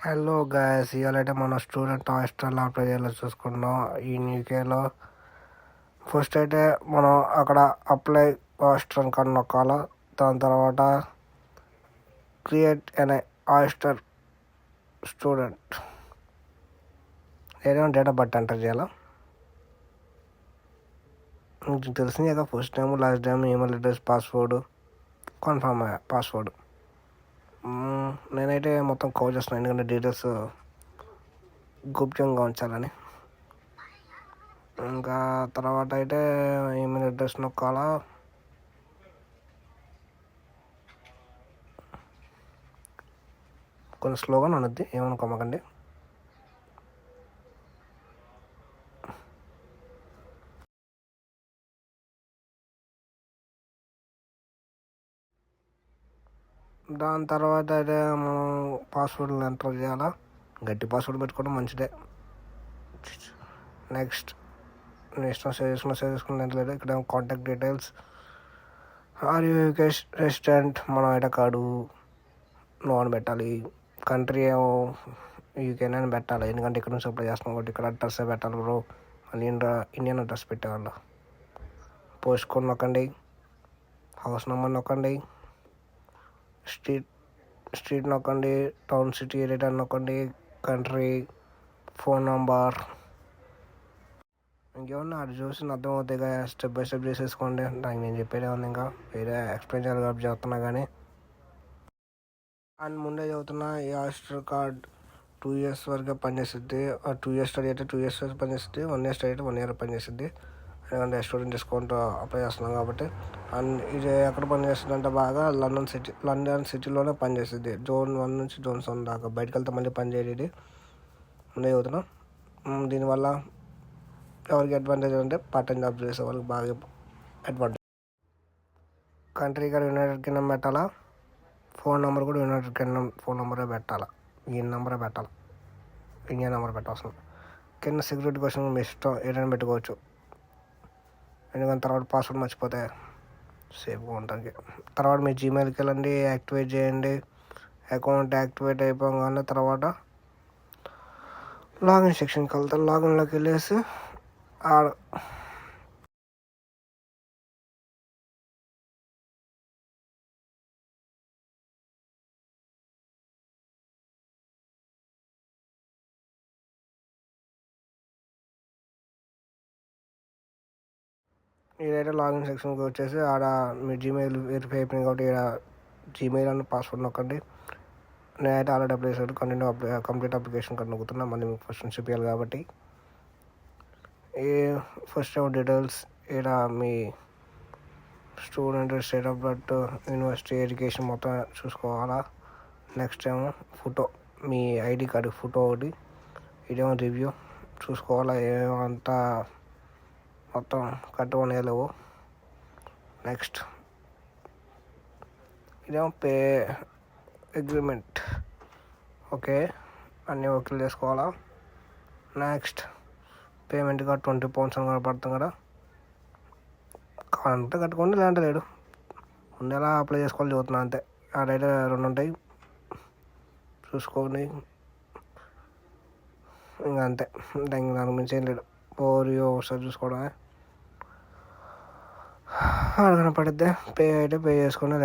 Hello guys, ఇవాళ మన student hostel apply చేయాలో చూసుకున్నాం. ఈ యూకేలో ఫస్ట్ అయితే మనం అక్కడ అప్లై హాస్టల్ కన్నా నొక్కాల. దాని తర్వాత క్రియేట్ అనే హాస్టల్ స్టూడెంట్ ఏదైనా డేట్ ఆఫ్ బర్త్ ఎంటర్ చేయాలా. మీకు తెలిసిందే కదా, first time last time email address password confirm password. నేనైతే మొత్తం కవర్ చేస్తున్నాను, ఎందుకంటే డీటెయిల్స్ గుప్తంగా ఉంచాలని. ఇంకా తర్వాత అయితే ఈమెయిల్ అడ్రస్ నొక్కాలా. కొంచెం స్లోగానే ఉన్నది, ఏమనుకోమకండి. దాని తర్వాత అయితే మనం పాస్వర్డ్లు ఎంటర్ చేయాలా. గట్టి పాస్వర్డ్ పెట్టుకోవడం మంచిదే. నెక్స్ట్ సేవ్ చేసుకున్న లేదు. ఇక్కడ contact details, are you resident, మనం ఐటా కార్డు నో అని పెట్టాలి. కంట్రీ ఏమో యూకేనే అని పెట్టాలి, ఎందుకంటే ఇక్కడ నుంచి అప్లై చేస్తున్నాం కాబట్టి ఇక్కడ అడ్రస్ పెట్టాలి. బ్రో మళ్ళీ ఇండియన్ అడ్రస్ పెట్టేవాళ్ళు. పోస్ట్ కోడ్ నొక్కండి, హౌస్ నెంబర్ నొక్కండి, స్ట్రీట్ నొక్కండి, టౌన్ సిటీ రిటర్న్ నొక్కండి, కంట్రీ, ఫోన్ నంబర్. ఇంకేమన్నా అది చూసి అర్థమవుతాయి కదా, స్టెప్ బై స్టెప్ చేసేసుకోండి. నాకు నేను చెప్పేది ఉంది, ఇంకా వేరే ఎక్స్ప్లెయిన్ చేయాలి కాబట్టి చెప్తున్నా. కానీ అండ్ ముందే చదువుతున్నా, ఈ హాస్టల్ కార్డ్ 2 years వరకే పనిచేస్తుంది. 2 years స్టడీ అయితే 2 years వరకు పనిచేస్తుంది, 1 year స్టడీ అయితే 1 year పనిచేస్తుంది. ఎందుకంటే స్టూడెంట్ డిస్కౌంట్ అప్లై చేస్తున్నాం కాబట్టి. అండ్ ఇది ఎక్కడ పనిచేస్తుంది అంటే బాగా లండన్ సిటీలోనే పనిచేస్తుంది. Zone 1 నుంచి Zone 7 దాకా. బయటకు వెళ్తే మళ్ళీ పనిచేయదు. ఇది ముందే చదువుతున్నాం. దీనివల్ల ఎవరికి అడ్వాంటేజ్ అంటే పార్ట్ టైం జాబ్ చేసే వాళ్ళకి బాగా అడ్వాంటేజ్. కంట్రీ కూడా యునైటెడ్ కింగ్డమ్ పెట్టాలా. ఫోన్ నెంబర్ కూడా యునైటెడ్ కింగ్డమ్ ఫోన్ నెంబరే పెట్టాలా. ఈ నెంబరే పెట్టాలి, ఇండియా నెంబర్ పెట్టాల్సిన. కింద సెక్యూరిటీ కోసం మీ ఇష్టం ఏదైనా పెట్టుకోవచ్చు, ఎందుకంటే తర్వాత పాస్వర్డ్ మర్చిపోతే సేఫ్గా ఉంటుంది. తర్వాత మీ జీమెయిల్కి వెళ్ళండి, యాక్టివేట్ చేయండి. అకౌంట్ యాక్టివేట్ అయిపోగానే తర్వాత లాగిన్ సెక్షన్కి వెళ్తారు. లాగిన్లోకి వెళ్ళేసి ఇదైతే లాగిన్ సెక్షన్కి వచ్చేసి ఆడ మీ జీమెయిల్ వెరిఫై అయిపోయింది కాబట్టి ఇక్కడ జీమెయిల్ అని పాస్వర్డ్ నొక్కండి. నేనైతే ఆల్రెడీ అప్లై చేశాను, కంప్లీట్ అప్లికేషన్ కార్డు నొక్కుతున్నా. మళ్ళీ మీకు ఫస్ట్ నుంచి చూపించాలి కాబట్టి ఈ ఫస్ట్ టైం డీటెయిల్స్ ఇక్కడ మీ student, state of birth, university, education మొత్తం చూసుకోవాలా. నెక్స్ట్ ఏమో ఫోటో, మీ ఐడి కార్డు ఫోటో ఒకటి. ఇదేమో రివ్యూ చూసుకోవాలా, ఏమంతా మొత్తం కట్టుకునే లేవు. నెక్స్ట్ ఇదేమో పే అగ్రిమెంట్, ఓకే అన్నీ ఓకే చేసుకోవాలా. నెక్స్ట్ పేమెంట్గా £20 అని పడుతుంది కదా, కావాలంటే కట్టుకోండి, లేదంటే లేడు. ఉండేలా అప్లై చేసుకోవాలి చదువుతున్నా అంతే. ఆడైతే 2 ఉంటాయి, చూసుకోండి. ఇంకా అంతే, దానికి మించి ఏం లేదు. ఒకసారి చూసుకోవడమే. అడగన పడిద్దే, పే అయితే పే చేసుకోండి.